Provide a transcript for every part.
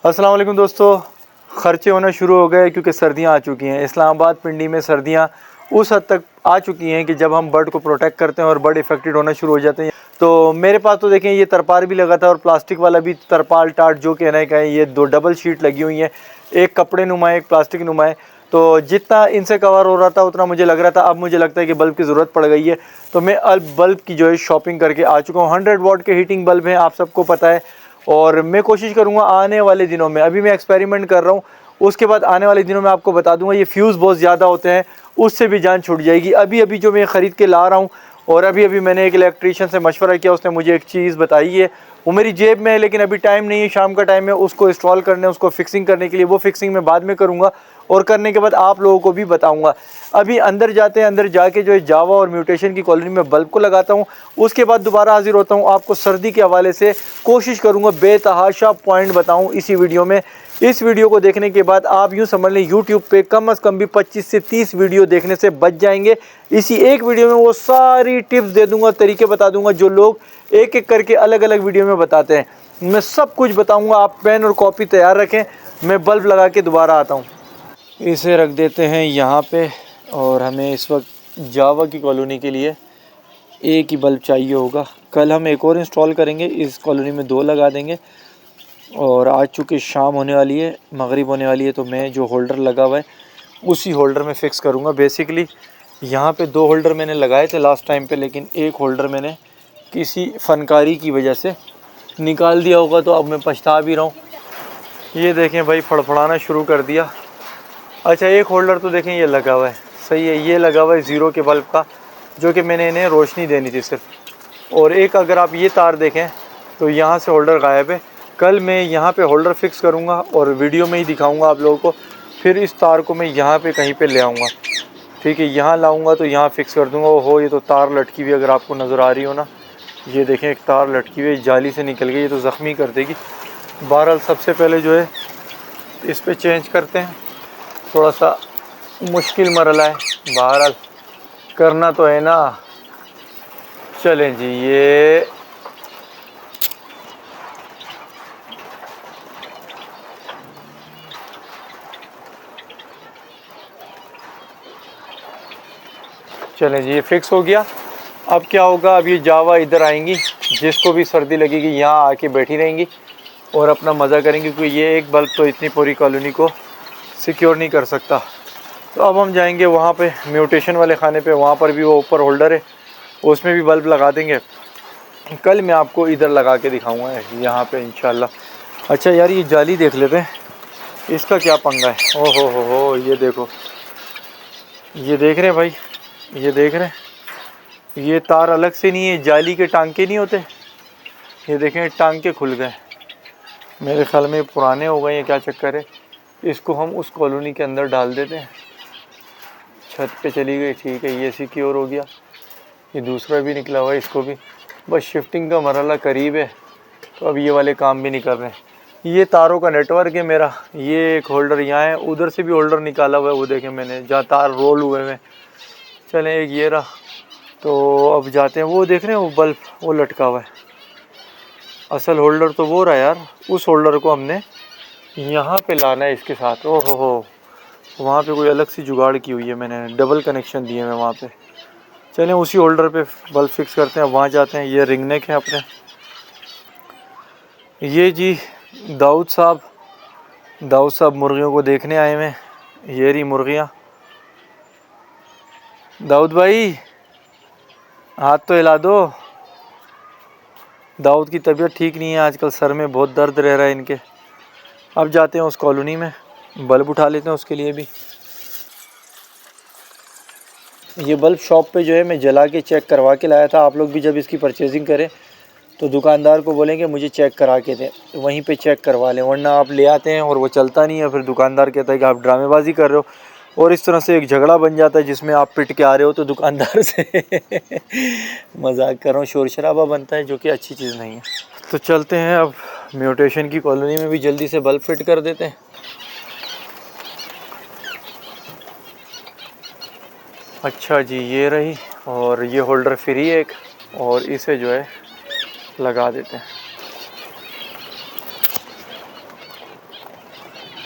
अस्सलाम वालेकुम दोस्तों। ख़र्चे होना शुरू हो गए क्योंकि सर्दियां आ चुकी हैं। इस्लामाबाद पिंडी में सर्दियां उस हद तक आ चुकी हैं कि जब हम बर्ड को प्रोटेक्ट करते हैं और बर्ड इफेक्टेड होना शुरू हो जाते हैं। तो मेरे पास तो देखें ये तरपाल भी लगा था और प्लास्टिक वाला भी तरपाल टाट जो कहना का है, ये दो डबल शीट लगी हुई हैं, एक कपड़े नुमा एक प्लास्टिक नुमा है। तो जितना इनसे कवर हो रहा था उतना मुझे लग रहा था, अब मुझे लगता है कि बल्ब की ज़रूरत पड़ गई है। तो मैं अब बल्ब की जो है शॉपिंग करके आ चुका हूँ। 100 वाट के हीटिंग बल्ब हैं, आप सबको पता है। और मैं कोशिश करूँगा आने वाले दिनों में, अभी मैं एक्सपेरिमेंट कर रहा हूँ, उसके बाद आने वाले दिनों में आपको बता दूंगा। ये फ्यूज़ बहुत ज़्यादा होते हैं, उससे भी जान छूट जाएगी। अभी अभी जो मैं ख़रीद के ला रहा हूँ और अभी अभी मैंने एक इलेक्ट्रीशियन से मशवरा किया, उसने मुझे एक चीज़ बताई है, वो मेरी जेब में है लेकिन अभी टाइम नहीं है, शाम का टाइम है उसको इंस्टॉल करने, उसको फिक्सिंग करने के लिए। वो फिक्सिंग मैं बाद में करूँगा और करने के बाद आप लोगों को भी बताऊँगा। अभी अंदर जाते हैं, अंदर जाके जो है जावा और म्यूटेशन की कॉलोनी में बल्ब को लगाता हूँ। उसके बाद दोबारा हाजिर होता हूँ, आपको सर्दी के हवाले से कोशिश करूँगा बेतहाशा पॉइंट बताऊँ इसी वीडियो में। इस वीडियो को देखने के बाद आप यूँ समझ लें यूट्यूब पे कम से कम भी 25 से 30 वीडियो देखने से बच जाएंगे। इसी एक वीडियो में वो सारी टिप्स दे दूंगा, तरीके बता दूंगा जो लोग एक एक करके अलग अलग वीडियो में बताते हैं। मैं सब कुछ बताऊंगा, आप पेन और कॉपी तैयार रखें। मैं बल्ब लगा के दोबारा आता हूँ। इसे रख देते हैं यहाँ पे। और हमें इस वक्त जावा की कॉलोनी के लिए एक ही बल्ब चाहिए होगा। कल हम एक और इंस्टॉल करेंगे, इस कॉलोनी में 2 लगा देंगे। और आज चूँकि शाम होने वाली है, मगरिब होने वाली है, तो मैं जो होल्डर लगा हुआ है उसी होल्डर में फ़िक्स करूँगा। बेसिकली यहाँ पे 2 होल्डर मैंने लगाए थे लास्ट टाइम पे, लेकिन एक होल्डर मैंने किसी फ़नकारी की वजह से निकाल दिया होगा, तो अब मैं पछता भी रहा हूँ। ये देखें भाई, फड़फड़ाना शुरू कर दिया। अच्छा, एक होल्डर तो देखें ये लगा हुआ है, सही है, ये लगा हुआ है ज़ीरो के बल्ब का, जो कि मैंने इन्हें रोशनी देनी थी सिर्फ। और एक अगर आप ये तार देखें तो यहाँ से होल्डर गायब है। कल मैं यहाँ पे होल्डर फिक्स करूँगा और वीडियो में ही दिखाऊँगा आप लोगों को। फिर इस तार को मैं यहाँ पे कहीं पे ले आऊँगा, ठीक है, यहाँ लाऊँगा तो यहाँ फिक्स कर दूँगा। ओहो, ये तो तार लटकी हुई, अगर आपको नज़र आ रही हो ना, ये देखें एक तार लटकी हुई जाली से निकल गई, ये तो ज़ख्मी कर देगी। बहरहाल सबसे पहले जो है इस पर चेंज करते हैं। थोड़ा सा मुश्किल मरला है, बहरहाल करना तो है ना। चलें जी, ये चलें जी, ये फिक्स हो गया। अब क्या होगा, अब ये जावा इधर आएंगी, जिसको भी सर्दी लगेगी यहाँ आके बैठी रहेंगी और अपना मज़ा करेंगे, क्योंकि ये एक बल्ब तो इतनी पूरी कॉलोनी को सिक्योर नहीं कर सकता। तो अब हम जाएंगे वहाँ पे म्यूटेशन वाले खाने पे, वहाँ पर भी वो ऊपर होल्डर है, उसमें भी बल्ब लगा देंगे। कल मैं आपको इधर लगा के दिखाऊंगा यहाँ पे इंशाल्लाह। अच्छा यार, ये जाली देख लेते हैं, इसका क्या पंगा है। ओ हो, ये देखो, ये देख रहे हैं भाई, ये देख रहे हैं, ये तार अलग से नहीं है, जाली के टांके नहीं होते, ये देखें टांके खुल गए। मेरे ख्याल में पुराने हो गए हैं, क्या चक्कर है। इसको हम उस कॉलोनी के अंदर डाल देते हैं। छत पे चली गई, ठीक है, ये सिक्योर हो गया। ये दूसरा भी निकला हुआ है, इसको भी बस शिफ्टिंग का मरहला करीब है, तो अब ये वाले काम भी नहीं कर रहे हैं। ये तारों का नेटवर्क है मेरा। ये एक होल्डर यहाँ है, उधर से भी होल्डर निकाला हुआ है, वो देखें मैंने, जहाँ तार रोल हुए हैं। चलें, एक ये रहा। तो अब जाते हैं, वो देख रहे हैं वो बल्ब वो लटका हुआ है, असल होल्डर तो वो रहा यार। उस होल्डर को हमने यहाँ पे लाना है इसके साथ। ओहो हो, वहाँ पे कोई अलग सी जुगाड़ की हुई है, मैंने डबल कनेक्शन दिए हैं वहाँ पे। चलें, उसी होल्डर पे बल्ब फिक्स करते हैं। वहाँ जाते हैं, ये रिंग नेक है अपने। ये जी दाऊद साहब मुर्गियों को देखने आए हुए हैं। ये रही मुर्गियाँ। दाऊद भाई, हाथ तो हिला दो। दाऊद की तबीयत ठीक नहीं है आजकल, सर में बहुत दर्द रह रहा है इनके। अब जाते हैं उस कॉलोनी में, बल्ब उठा लेते हैं उसके लिए भी। ये बल्ब शॉप पे जो है मैं जला के चेक करवा के लाया था। आप लोग भी जब इसकी परचेजिंग करें तो दुकानदार को बोलेंगे मुझे चेक करा के दें, वहीं पे चेक करवा लें, वरना आप ले आते हैं और वो चलता नहीं है। फिर दुकानदार कहता है कि आप ड्रामेबाजी कर रहे हो, और इस तरह से एक झगड़ा बन जाता है जिसमें आप पिट के आ रहे हो तो दुकानदार से। मजाक कर रहा हूँ, शोर शराबा बनता है, जो कि अच्छी चीज़ नहीं है। तो चलते हैं अब म्यूटेशन की कॉलोनी में भी जल्दी से बल्ब फिट कर देते हैं। अच्छा जी, ये रही, और ये होल्डर फ्री है एक, और इसे जो है लगा देते हैं।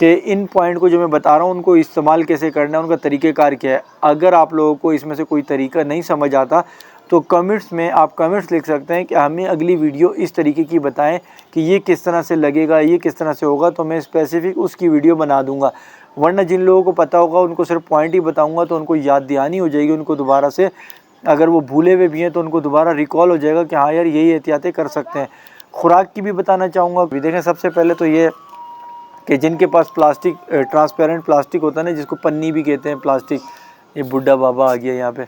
कि इन पॉइंट को जो मैं बता रहा हूँ उनको इस्तेमाल कैसे करना है, उनका तरीक़ेकार क्या है। अगर आप लोगों को इसमें से कोई तरीका नहीं समझ आता तो कमेंट्स में आप कमेंट्स लिख सकते हैं कि हमें अगली वीडियो इस तरीके की बताएं कि ये किस तरह से लगेगा, ये किस तरह से होगा, तो मैं स्पेसिफिक उसकी वीडियो बना दूंगा। वरना जिन लोगों को पता होगा उनको सिर्फ पॉइंट ही बताऊंगा तो उनको याद दहानी हो जाएगी, उनको दोबारा से, अगर वो भूले हुए भी हैं तो उनको दोबारा रिकॉल हो जाएगा कि हाँ यार यही एहतियातें कर सकते हैं। खुराक की भी बताना चाहूँगा। देखें, सबसे पहले तो ये कि जिनके पास प्लास्टिक, ट्रांसपेरेंट प्लास्टिक होता है ना, जिसको पन्नी भी कहते हैं प्लास्टिक, ये बुढ़ा बाबा आ गया यहाँ पे,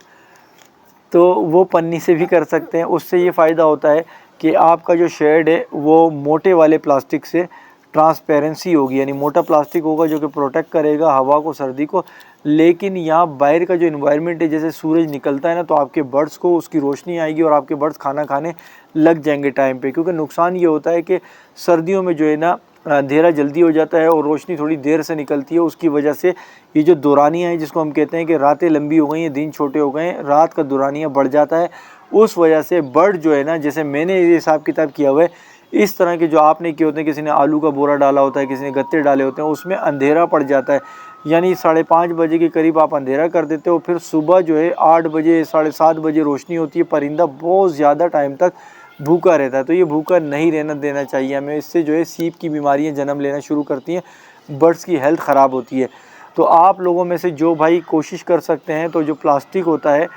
तो वो पन्नी से भी कर सकते हैं। उससे ये फ़ायदा होता है कि आपका जो शेड है वो मोटे वाले प्लास्टिक से ट्रांसपेरेंसी होगी, यानी मोटा प्लास्टिक होगा जो कि प्रोटेक्ट करेगा हवा को, सर्दी को। लेकिन यहाँ बाहर का जो इन्वायरमेंट है, जैसे सूरज निकलता है ना, तो आपके बर्ड्स को उसकी रोशनी आएगी और आपके बर्ड्स खाना खाने लग जाएंगे टाइम पे। क्योंकि नुकसान ये होता है कि सर्दियों में जो है ना अंधेरा जल्दी हो जाता है और रोशनी थोड़ी देर से निकलती है। उसकी वजह से ये जो दौरानियाँ हैं, जिसको हम कहते हैं कि रातें लंबी हो गई हैं, दिन छोटे हो गए हैं, रात का दौरानिया बढ़ जाता है। उस वजह से बर्ड जो है ना, जैसे मैंने ये हिसाब किताब किया हुआ है, इस तरह के जो आपने किए होते हैं, किसी ने आलू का बोरा डाला होता है, किसी ने गत्ते डाले होते हैं, उसमें अंधेरा पड़ जाता है। यानी 5:30 बजे के करीब आप अंधेरा कर देते हो, फिर सुबह जो है 8 बजे 7:30 बजे रोशनी होती है। परिंदा बहुत ज़्यादा टाइम तक भूखा रहता है, तो ये भूखा नहीं रहना देना चाहिए हमें। इससे जो है सीप की बीमारियां जन्म लेना शुरू करती हैं, बर्ड्स की हेल्थ ख़राब होती है। तो आप लोगों में से जो भाई कोशिश कर सकते हैं, तो जो प्लास्टिक होता है,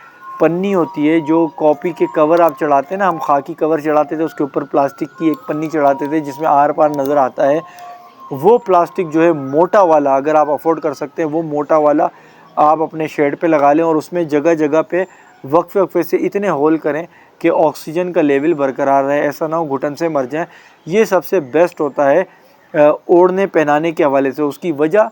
पन्नी होती है, जो कॉपी के कवर आप चढ़ाते हैं ना, हम खाकी कवर चढ़ाते थे, उसके ऊपर प्लास्टिक की एक पन्नी चढ़ाते थे जिसमें आर पार नज़र आता है, वो प्लास्टिक जो है मोटा वाला, अगर आप अफोर्ड कर सकते हैं, वो मोटा वाला आप अपने शेड पे लगा लें और उसमें जगह जगह पे वक्फे वक्फे से इतने होल करें कि ऑक्सीजन का लेवल बरकरार रहे, ऐसा ना हो घुटन से मर जाएं। ये सबसे बेस्ट होता है ओढ़ने पहनाने के हवाले से। उसकी वजह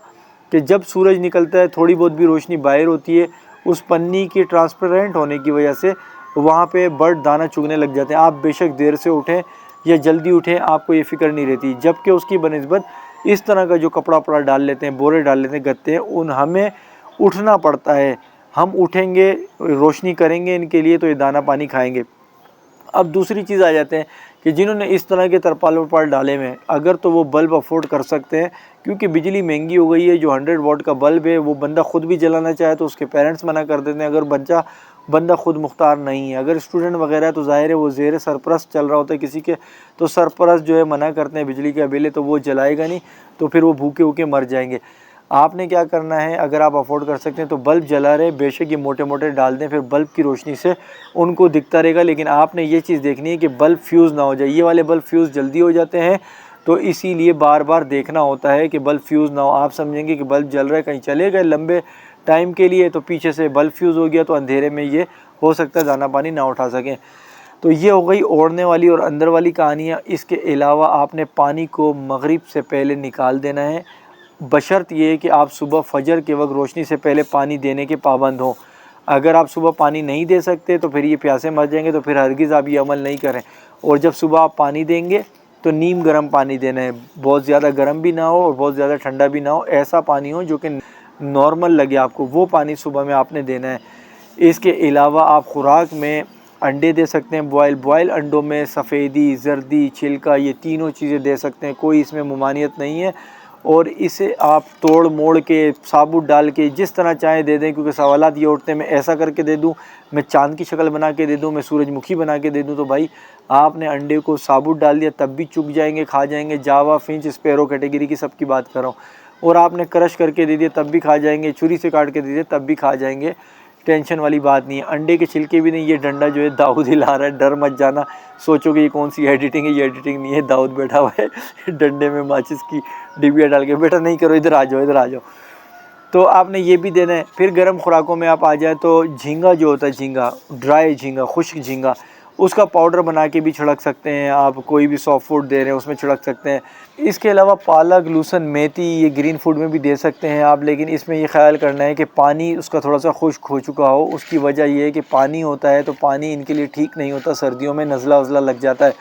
कि जब सूरज निकलता है थोड़ी बहुत भी रोशनी बाहर होती है, उस पन्नी के ट्रांसपेरेंट होने की वजह से वहाँ पे बर्ड दाना चुगने लग जाते हैं। आप बेशक देर से उठें या जल्दी उठें, आपको ये फ़िक्र नहीं रहती। जबकि उसकी बनिस्बत इस तरह का जो कपड़ा वपड़ा डाल लेते हैं, बोरे डाल लेते हैं, गत्ते हैं, उन हमें उठना पड़ता है। हम उठेंगे, रोशनी करेंगे इनके लिए, तो ये दाना पानी खाएंगे। अब दूसरी चीज़ आ जाते हैं कि जिन्होंने इस तरह के तरपाल वरपाल डाले में, अगर तो वो बल्ब अफोर्ड कर सकते हैं, क्योंकि बिजली महंगी हो गई है। जो 100 वाट का बल्ब है वो बंदा खुद भी जलाना चाहे तो उसके पेरेंट्स मना कर देते हैं। अगर बंदा खुद मुख्तार नहीं है, अगर स्टूडेंट वगैरह है, तो ज़ाहिर है वो ज़ेर सरपरस्त चल रहा होता है किसी के, तो सरपरस्त जो है मना करते हैं बिजली के बिल है, तो वो जलाएगा नहीं, तो फिर वो भूखे भूखे मर जाएंगे। आपने क्या करना है, अगर आप अफोर्ड कर सकते हैं तो बल्ब जला रहे, बेशक ये मोटे मोटे डाल दें, फिर बल्ब की रोशनी से उनको दिखता रहेगा। लेकिन आपने ये चीज़ देखनी है कि बल्ब फ्यूज़ ना हो जाए। ये वाले बल्ब फ्यूज़ जल्दी हो जाते हैं, तो इसीलिए बार बार देखना होता है कि बल्ब फ्यूज़ ना हो। आप समझेंगे कि बल्ब जल रहा है, कहीं चले गए लंबे टाइम के लिए, तो पीछे से बल्ब फ्यूज़ हो गया, तो अंधेरे में ये हो सकता है दाना पानी ना उठा सकें। तो ये हो गई ओढ़ने वाली और अंदर वाली कहानियाँ। इसके अलावा आपने पानी को मगरिब से पहले निकाल देना है, बशर्त ये कि आप सुबह फजर के वक्त रोशनी से पहले पानी देने के पाबंद हों। अगर आप सुबह पानी नहीं दे सकते तो फिर ये प्यासे मर जाएंगे, तो फिर हरगिज़ आप ये अमल नहीं करें। और जब सुबह आप पानी देंगे तो नीम गर्म पानी देना है, बहुत ज़्यादा गर्म भी ना हो और बहुत ज़्यादा ठंडा भी ना हो, ऐसा पानी हो जो कि नॉर्मल लगे आपको, वो पानी सुबह में आपने देना है। इसके अलावा आप खुराक में अंडे दे सकते हैं, बॉयल अंडों में सफ़ेदी, जर्दी, छिलका, ये तीनों चीज़ें दे सकते हैं, कोई इसमें मुमानियत नहीं है। और इसे आप तोड़ मोड़ के, साबुत डाल के, जिस तरह चाहे दे दें। क्योंकि सवालात ये उठते हैं, मैं ऐसा करके दे दूं, मैं चांद की शक्ल बना के दे दूं, मैं सूरजमुखी बना के दे दूं, तो भाई आपने अंडे को साबुत डाल दिया तब भी चुग जाएंगे, खा जाएंगे। जावा, फिंच, स्पैरो कैटेगरी की सबकी बात कर रहा हूँ। और आपने क्रश करके दे दिया तब भी खा जाएंगे, छुरी से काट के दे दिया तब भी खा जाएंगे, टेंशन वाली बात नहीं है। अंडे के छिलके भी नहीं। ये डंडा जो है दाऊद हिला रहा है, डर मत जाना, सोचो कि ये कौन सी एडिटिंग है, ये एडिटिंग नहीं है, दाऊद बैठा हुआ है डंडे में माचिस की डिबिया डाल के, बेटा नहीं करो, इधर आ जाओ, इधर आ जाओ। तो आपने ये भी देना है। फिर गर्म खुराकों में आप आ जाए तो झींगा जो होता है, झींगा, ड्राई झींगा, खुश्क झींगा, उसका पाउडर बना के भी छिड़क सकते हैं आप। कोई भी सॉफ्ट फूड दे रहे हैं उसमें छिड़क सकते हैं। इसके अलावा पालक, लहसुन, मेथी, ये ग्रीन फूड में भी दे सकते हैं आप। लेकिन इसमें ये ख्याल करना है कि पानी उसका थोड़ा सा खुश्क हो चुका हो। उसकी वजह ये है कि पानी होता है तो पानी इनके लिए ठीक नहीं होता, सर्दियों में नज़ला वज़ला लग जाता है।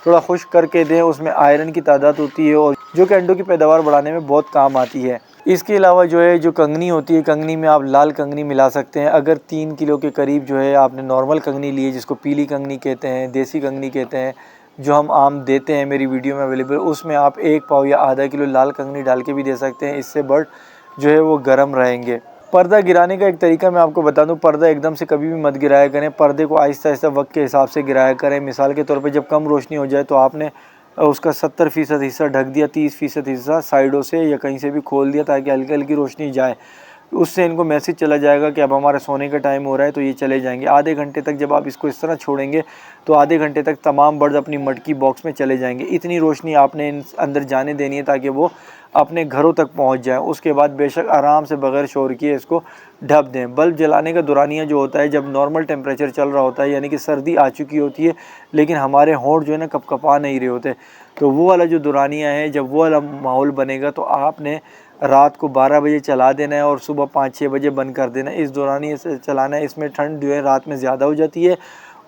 थोड़ा खुश्क करके दें, उसमें आयरन की तादाद होती है और जो कि अंडों की पैदावार बढ़ाने में बहुत काम आती है। इसके अलावा जो है, जो कंगनी होती है, कंगनी में आप लाल कंगनी मिला सकते हैं। अगर 3 किलो के करीब जो है आपने नॉर्मल कंगनी ली है, जिसको पीली कंगनी कहते हैं, देसी कंगनी कहते हैं, जो हम आम देते हैं मेरी वीडियो में अवेलेबल, उसमें आप 1 पाव या आधा किलो लाल कंगनी डाल के भी दे सकते हैं। इससे बर्ड जो है वो गर्म रहेंगे। पर्दा गिराने का एक तरीका मैं आपको बता दूं, पर्दा एकदम से कभी भी मत गिराया करें। पर्दे को आहिस्ता आहिस्ता वक्त के हिसाब से गिराया करें। मिसाल के तौर पे जब कम रोशनी हो जाए तो आपने उसका 70% हिस्सा ढक दिया, 30% हिस्सा साइडों से या कहीं से भी खोल दिया ताकि हल्की हल्की रोशनी जाए। उससे इनको मैसेज चला जाएगा कि अब हमारे सोने का टाइम हो रहा है, तो ये चले जाएंगे। आधे घंटे तक जब आप इसको इस तरह छोड़ेंगे तो आधे घंटे तक तमाम बर्ड अपनी मटकी बॉक्स में चले जाएंगे। इतनी रोशनी आपने इन अंदर जाने देनी है ताकि वो अपने घरों तक पहुंच जाए। उसके बाद बेशक आराम से बगैर शोर किए इसको ढक दें। बल्ब जलाने का दौरानिया जो होता है, जब नॉर्मल टेम्परेचर चल रहा होता है, यानी कि सर्दी आ चुकी होती है लेकिन हमारे होंठ जो है ना कपकपा नहीं रहे होते, तो वो वाला जो दौरानिया है, जब वो वाला माहौल बनेगा तो आपने रात को 12 बजे चला देना है और सुबह 5-6 बजे बंद कर देना है। इस दौरानिए से चलाना है। इसमें ठंड जो है रात में ज़्यादा हो जाती है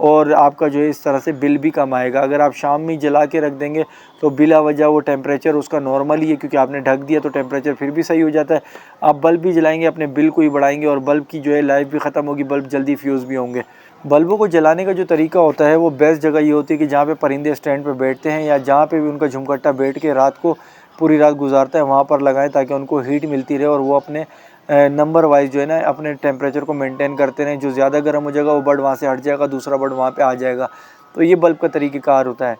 और आपका जो है इस तरह से बिल भी कम आएगा। अगर आप शाम में जला के रख देंगे तो बिला वजह वो टेम्परेचर उसका नॉर्मल ही है, क्योंकि आपने ढक दिया तो टेम्परेचर फिर भी सही हो जाता है। आप बल्ब भी जलाएंगे अपने बिल को ही बढ़ाएंगे और बल्ब की जो है लाइफ भी ख़त्म होगी, बल्ब जल्दी फ्यूज़ भी होंगे। बल्बों को जलाने का जो तरीका होता है वो बेस्ट जगह ये होती है कि जहाँ पे परिंदे स्टैंड पे बैठते हैं या जहाँ पे भी उनका झुमकट्टा बैठ के रात को पूरी रात गुजारता है, वहाँ पर लगाएं ताकि उनको हीट मिलती रहे और वो अपने नंबर वाइज जो है ना अपने टेम्परेचर को मेंटेन करते रहें। जो ज़्यादा गर्म हो जाएगा वो बर्ड वहाँ से हट जाएगा, दूसरा बर्ड वहाँ पे आ जाएगा। तो ये बल्ब का तरीक़ेकार होता है।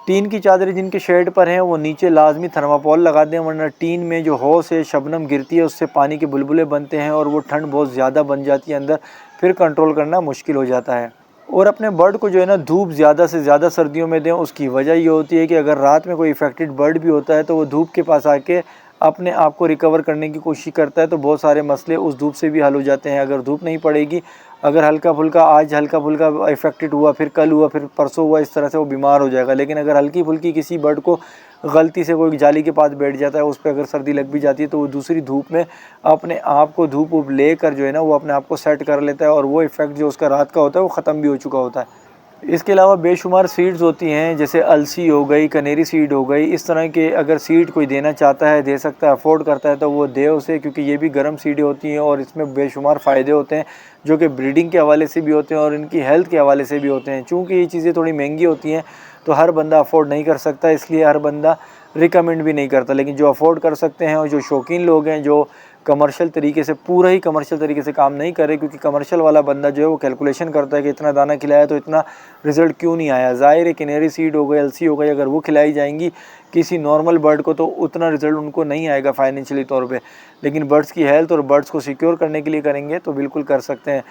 टीन की चादरें जिनके शेड पर हैं वो नीचे लाजमी थर्माकोल लगा दें, वरना टीन में जो हौस है शबनम गिरती है उससे पानी के बुलबुले बनते हैं और वो ठंड बहुत ज़्यादा बन जाती है अंदर, फिर कंट्रोल करना मुश्किल हो जाता है। और अपने बर्ड को जो है ना धूप ज़्यादा से ज़्यादा सर्दियों में दें। उसकी वजह ये होती है कि अगर रात में कोई इफेक्टेड बर्ड भी होता है तो वो धूप के पास आके अपने आप को रिकवर करने की कोशिश करता है, तो बहुत सारे मसले उस धूप से भी हल हो जाते हैं। अगर धूप नहीं पड़ेगी, अगर हल्का फुल्का आज हल्का फुल्का इफेक्टेड हुआ, फिर कल हुआ, फिर परसों हुआ, इस तरह से वो बीमार हो जाएगा। लेकिन अगर हल्की फुल्की किसी बर्ड को गलती से कोई जाली के पास बैठ जाता है, उस पर अगर सर्दी लग भी जाती है, तो वो दूसरी धूप में अपने आप को धूप वूप लेकर जो है ना वो अपने आप को सेट कर लेता है और वो इफेक्ट जो उसका रात का होता है वो ख़त्म भी हो चुका होता है। इसके अलावा बेशुमार सीड्स होती हैं, जैसे अलसी हो गई, कनेरी सीड हो गई। इस तरह के अगर सीड कोई देना चाहता है, दे सकता है, अफोर्ड करता है, तो वो दे उसे, क्योंकि ये भी गर्म सीडें होती हैं और इसमें बेशुमार फ़ायदे होते हैं जो कि ब्रीडिंग के हवाले से भी होते हैं और इनकी हेल्थ के हवाले से भी होते हैं। चूँकि ये चीज़ें थोड़ी महंगी होती हैं तो हर बंदा अफोर्ड नहीं कर सकता, इसलिए हर बंदा रिकमेंड भी नहीं करता। लेकिन जो अफोर्ड कर सकते हैं और जो शौकीन लोग हैं, जो कमर्शियल तरीके से, पूरा ही कमर्शियल तरीके से काम नहीं करे, क्योंकि कमर्शियल वाला बंदा जो है वो कैलकुलेशन करता है कि इतना दाना खिलाया तो इतना रिज़ल्ट क्यों नहीं आया। ज़ाहिर है किनेरी सीड हो गई, अलसी हो गई, अगर वो खिलाई जाएंगी किसी नॉर्मल बर्ड को तो उतना रिज़ल्ट उनको नहीं आएगा फाइनेंशियली तौर पे। लेकिन बर्ड्स की हेल्थ और बर्ड्स को सिक्योर करने के लिए करेंगे तो बिल्कुल कर सकते हैं।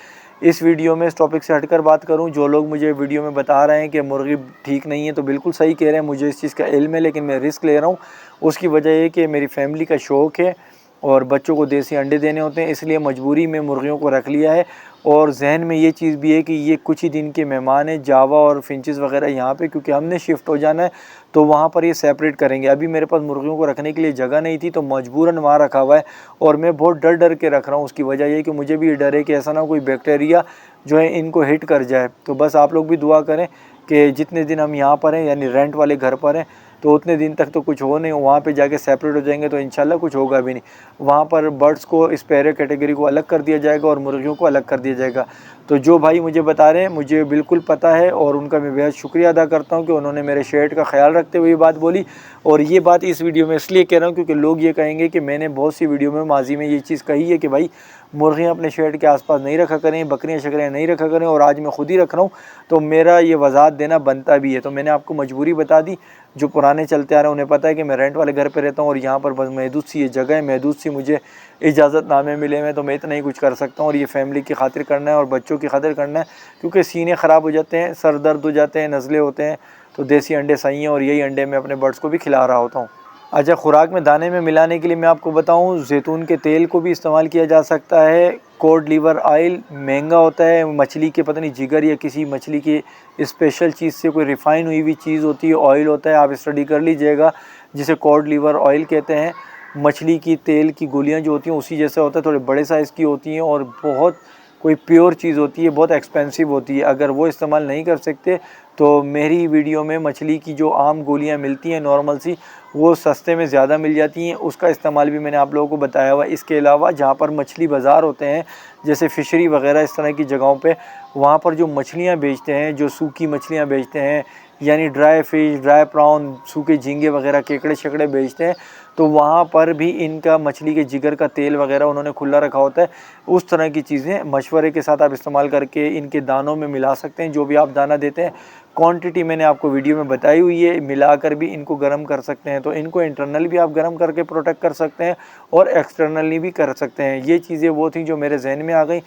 इस वीडियो में इस टॉपिक से हटकर बात करूं, जो लोग मुझे वीडियो में बता रहे हैं कि मुर्गी ठीक नहीं है, तो बिल्कुल सही कह रहे हैं, मुझे इस चीज़ का इल्म है, लेकिन मैं रिस्क ले रहा हूं। उसकी वजह ये कि मेरी फैमिली का शौक़ है और बच्चों को देसी अंडे देने होते हैं, इसलिए मजबूरी में मुर्गियों को रख लिया है। और जहन में ये चीज़ भी है कि ये कुछ ही दिन के मेहमान हैं, जावा और फिंचेस वगैरह यहाँ पे, क्योंकि हमने शिफ्ट हो जाना है तो वहाँ पर ये सेपरेट करेंगे। अभी मेरे पास मुर्गियों को रखने के लिए जगह नहीं थी तो मजबूरन वहाँ रखा हुआ है और मैं बहुत डर डर के रख रहा हूँ। उसकी वजह ये कि मुझे भी डर है कि ऐसा ना कोई बैक्टीरिया जो है इनको हिट कर जाए। तो बस आप लोग भी दुआ करें कि जितने दिन हम यहाँ पर हैं, यानी रेंट वाले घर पर हैं, तो उतने दिन तक तो कुछ हो नहीं, वहाँ पे जाके सेपरेट हो जाएंगे तो इंशाल्लाह कुछ होगा भी नहीं। वहाँ पर बर्ड्स को स्पैरो कैटेगरी को अलग कर दिया जाएगा और मुर्गियों को अलग कर दिया जाएगा। तो जो भाई मुझे बता रहे हैं मुझे बिल्कुल पता है और उनका मैं बेहद शुक्रिया अदा करता हूँ कि उन्होंने मेरे शेड का ख्याल रखते हुए ये बात बोली। और ये बात इस वीडियो में इसलिए कह रहा हूँ क्योंकि लोग ये कहेंगे कि मैंने बहुत सी वीडियो में माजी में ये चीज़ कही है कि भाई मुर्गियाँ अपने शेड के आसपास नहीं रखा करें, बकरियाँ शकरियाँ नहीं रखा करें, और आज मैं खुद ही रख रहा हूँ तो मेरा ये वजाहत देना बनता भी है। तो मैंने आपको मजबूरी बता दी। जो पुराने चलते आ रहे हैं उन्हें पता है कि मैं रेंट वाले घर पे रहता हूँ और यहाँ पर बस महदूद सी ये जगह है, महदूद सी मुझे इजाज़तनामे मिले हुए, तो मैं इतना ही कुछ कर सकता हूँ। और ये फैमिली की खातिर करना है और बच्चों की खातिर करना है, क्योंकि सीने ख़राब हो जाते हैं, सर दर्द हो जाते हैं, नज़ले होते हैं। तो देसी अंडे सही हैं और यही अंडे मैं अपने बर्ड्स को भी खिला रहा होता हूँ। अच्छा, खुराक में दाने में मिलाने के लिए मैं आपको बताऊं, जैतून के तेल को भी इस्तेमाल किया जा सकता है। कोड लीवर ऑयल महंगा होता है, मछली के पता नहीं जिगर या किसी मछली की स्पेशल चीज़ से कोई रिफ़ाइन हुई हुई चीज़ होती है, ऑयल होता है, आप स्टडी कर लीजिएगा, जिसे कोड लीवर ऑयल कहते हैं। मछली की तेल की गोलियाँ जो होती हैं उसी जैसा होता है, थोड़े बड़े साइज़ की होती हैं और बहुत कोई प्योर चीज़ होती है, बहुत एक्सपेंसिव होती है। अगर वो इस्तेमाल नहीं कर सकते तो मेरी वीडियो में मछली की जो आम गोलियां मिलती हैं नॉर्मल सी, वो सस्ते में ज़्यादा मिल जाती हैं, उसका इस्तेमाल भी मैंने आप लोगों को बताया हुआ। इसके अलावा जहाँ पर मछली बाज़ार होते हैं, जैसे फ़िशरी वगैरह इस तरह की जगहों पे, वहाँ पर जो मछलियाँ बेचते हैं, जो सूखी मछलियाँ बेचते हैं यानी ड्राई फिश, ड्राई प्राउन, सूखे झींगे वगैरह, केकड़े शकड़े बेचते हैं, तो वहाँ पर भी इनका मछली के जिगर का तेल वगैरह उन्होंने खुला रखा होता है। उस तरह की चीज़ें मशवरे के साथ आप इस्तेमाल करके इनके दानों में मिला सकते हैं। जो भी आप दाना देते हैं, क्वांटिटी मैंने आपको वीडियो में बताई हुई है, मिलाकर भी इनको गर्म कर सकते हैं। तो इनको इंटरनल भी आप गर्म करके प्रोटेक्ट कर सकते हैं और एक्सटर्नली भी कर सकते हैं। ये चीज़ें वो थी जो मेरे जहन में आ गई।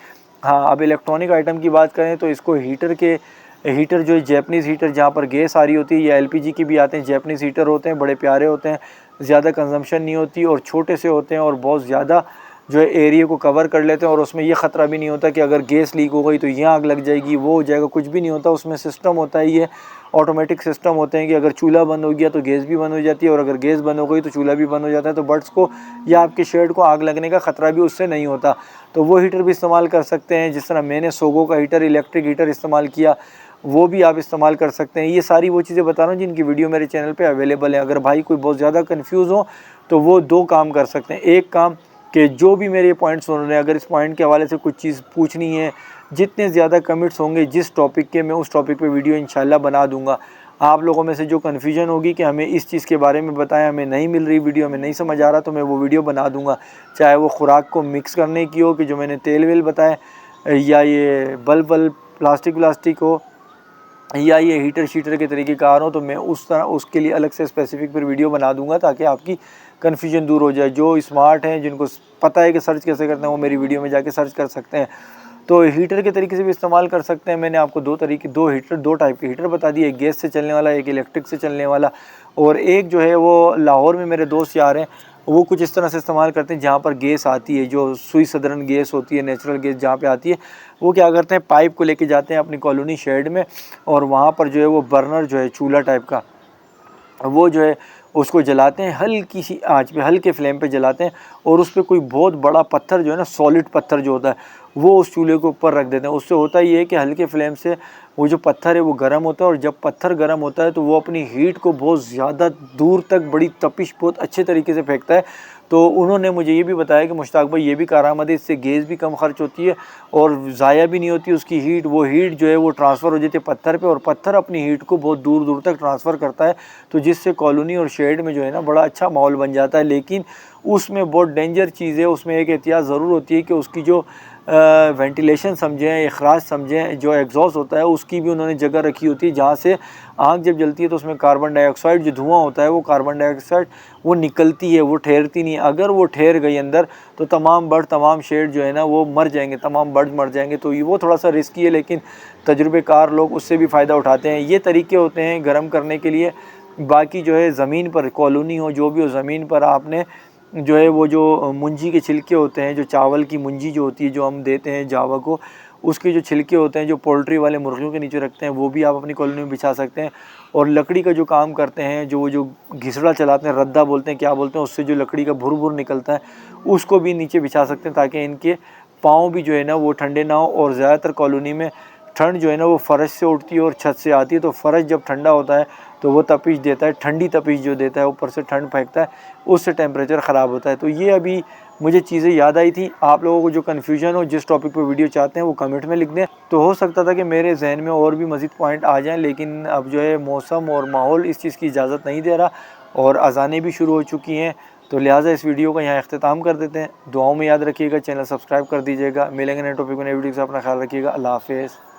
हाँ, अब इलेक्ट्रॉनिक आइटम की बात करें तो इसको हीटर जो जैपनीज़ हीटर जहाँ पर गैस आ रही होती है, या एलपीजी की भी आते हैं, जैपनीज़ हीटर होते हैं, बड़े प्यारे होते हैं, ज़्यादा कंजम्पशन नहीं होती और छोटे से होते हैं और बहुत ज़्यादा जो है एरिया को कवर कर लेते हैं। और उसमें ये ख़तरा भी नहीं होता कि अगर गैस लीक हो गई तो यहाँ आग लग जाएगी, वो हो जाएगा, कुछ भी नहीं होता। उसमें सिस्टम होता है, ये ऑटोमेटिक सिस्टम होते हैं कि अगर चूल्हा बंद हो गया तो गैस भी बंद हो जाती है, और अगर गैस बंद हो गई तो चूल्हा भी बंद हो जाता है। तो बर्ड्स को या आपके शेड को आग लगने का ख़तरा भी उससे नहीं होता। तो वो हीटर भी इस्तेमाल कर सकते हैं। जिस तरह मैंने सोगो का हीटर, इलेक्ट्रिक हीटर इस्तेमाल किया, वो भी आप इस्तेमाल कर सकते हैं। ये सारी वो चीज़ें बता रहा हूँ जिनकी वीडियो मेरे चैनल पे अवेलेबल है। अगर भाई कोई बहुत ज़्यादा कंफ्यूज हो तो वो 2 काम कर सकते हैं। एक काम कि जो भी मेरे पॉइंट्स सुन रहे हैं, अगर इस पॉइंट के हवाले से कुछ चीज़ पूछनी है, जितने ज़्यादा कमेंट्स होंगे जिस टॉपिक के, मैं उस टॉपिक पे वीडियो इंशाल्लाह बना दूंगा। आप लोगों में से जो कन्फ्यूजन होगी कि हमें इस चीज़ के बारे में बताएं, हमें नहीं मिल रही वीडियो, हमें नहीं समझ आ रहा, तो मैं वो वीडियो बना दूंगा। चाहे वो खुराक को मिक्स करने की हो कि जो मैंने तेल वेल बताए, या ये बल्ब प्लास्टिक हो, या ये हीटर शीटर के तरीके कार हो, तो मैं उस तरह उसके लिए अलग से स्पेसिफिक फिर वीडियो बना दूंगा ताकि आपकी कन्फ्यूजन दूर हो जाए। जो स्मार्ट हैं, जिनको पता है कि सर्च कैसे करते हैं, वो मेरी वीडियो में जाके सर्च कर सकते हैं। तो हीटर के तरीके से भी इस्तेमाल कर सकते हैं। मैंने आपको 2 टाइप के हीटर बता दिए, एक गैस से चलने वाला, एक इलेक्ट्रिक से चलने वाला। और एक जो है वो लाहौर में मेरे दोस्त यार हैं, वो कुछ इस तरह से इस्तेमाल करते हैं, जहाँ पर गैस आती है, जो सुई सदरन गैस होती है, नेचुरल गैस जहाँ पे आती है, वो क्या करते हैं, पाइप को लेके जाते हैं अपनी कॉलोनी शेड में, और वहाँ पर जो है वो बर्नर जो है चूल्हा टाइप का, वो जो है उसको जलाते हैं, हल्की सी आंच पे, हल्के फ्लेम पे जलाते हैं, और उस पर कोई बहुत बड़ा पत्थर जो है ना, सॉलिड पत्थर जो होता है, वो उस चूल्हे के ऊपर रख देते हैं। उससे होता ये है कि हल्के फ्लेम से वो जो पत्थर है वो गर्म होता है, और जब पत्थर गर्म होता है तो वो अपनी हीट को बहुत ज़्यादा दूर तक, बड़ी तपिश बहुत अच्छे तरीके से फेंकता है। तो उन्होंने मुझे ये भी बताया कि मुश्ताक भाई ये भी कारआमद है, इससे गैस भी कम खर्च होती है और ज़ाया भी नहीं होती उसकी हीट। वो हीट जो है वो ट्रांसफ़र हो जाती है पत्थर पे, और पत्थर अपनी हीट को बहुत दूर दूर तक ट्रांसफ़र करता है, तो जिससे कॉलोनी और शेड में जो है ना बड़ा अच्छा माहौल बन जाता है। लेकिन उसमें बहुत डेंजर चीज़ है, उसमें एक एहतियात ज़रूर होती है कि उसकी जो वेंटिलेशन समझें, अखराज समझें, जो एग्जॉस्ट होता है उसकी भी उन्होंने जगह रखी होती है, जहाँ से आग जब जलती है तो उसमें कार्बन डाइऑक्साइड जो धुआं होता है, वो कार्बन डाइऑक्साइड वो निकलती है, वो ठहरती नहीं है। अगर वो ठहर गई अंदर तो तमाम बर्ड, तमाम शेड जो है ना वो मर जाएंगे, तमाम बर्ड मर जाएंगे। तो ये वो थोड़ा सा रिस्की है, लेकिन तजुर्बेकार लोग उससे भी फ़ायदा उठाते हैं। ये तरीके होते हैं गर्म करने के लिए। बाकी जो है ज़मीन पर, कॉलोनी हो जो भी हो, ज़मीन पर आपने जो है वो जो मुंजी के छिलके होते हैं, जो चावल की मुंजी जो होती है, जो हम देते हैं जावा को, उसके जो छिलके होते हैं, जो पोल्ट्री वाले मुर्गियों के नीचे रखते हैं, वो भी आप अपनी कॉलोनी में बिछा सकते हैं। और लकड़ी का जो काम करते हैं, जो घिसड़ा चलाते हैं, रद्दा बोलते हैं, क्या बोलते हैं, उससे जो लकड़ी का भुर निकलता है, उसको भी नीचे बिछा सकते हैं, ताकि इनके पाँव भी जो है ना वो ठंडे ना हो। और ज़्यादातर कॉलोनी में ठंड जो है ना वो फ़र्श से उठती है और छत से आती है, तो फ़र्श जब ठंडा होता है तो वो तपिश देता है, ठंडी तपिश जो देता है, ऊपर से ठंड फेंकता है, उससे टेम्परेचर ख़राब होता है। तो ये अभी मुझे चीज़ें याद आई थी। आप लोगों को जो कन्फ्यूजन हो, जिस टॉपिक पे वीडियो चाहते हैं वो कमेंट में लिख दें। तो हो सकता था कि मेरे जहन में और भी मज़ीद पॉइंट आ जाएं, लेकिन अब जो है मौसम और माहौल इस चीज़ की इजाज़त नहीं दे रहा, और अज़ानें भी शुरू हो चुकी हैं। तो लिहाजा इस वीडियो का यहाँ अख्तिताम कर देते हैं। दुआओं में याद रखिएगा, चैनल सब्सक्राइब कर दीजिएगा। मिलेंगे नए टॉपिक में, नई वीडियो से। अपना ख्याल रखिएगा। अल्लाह हाफ़िज़।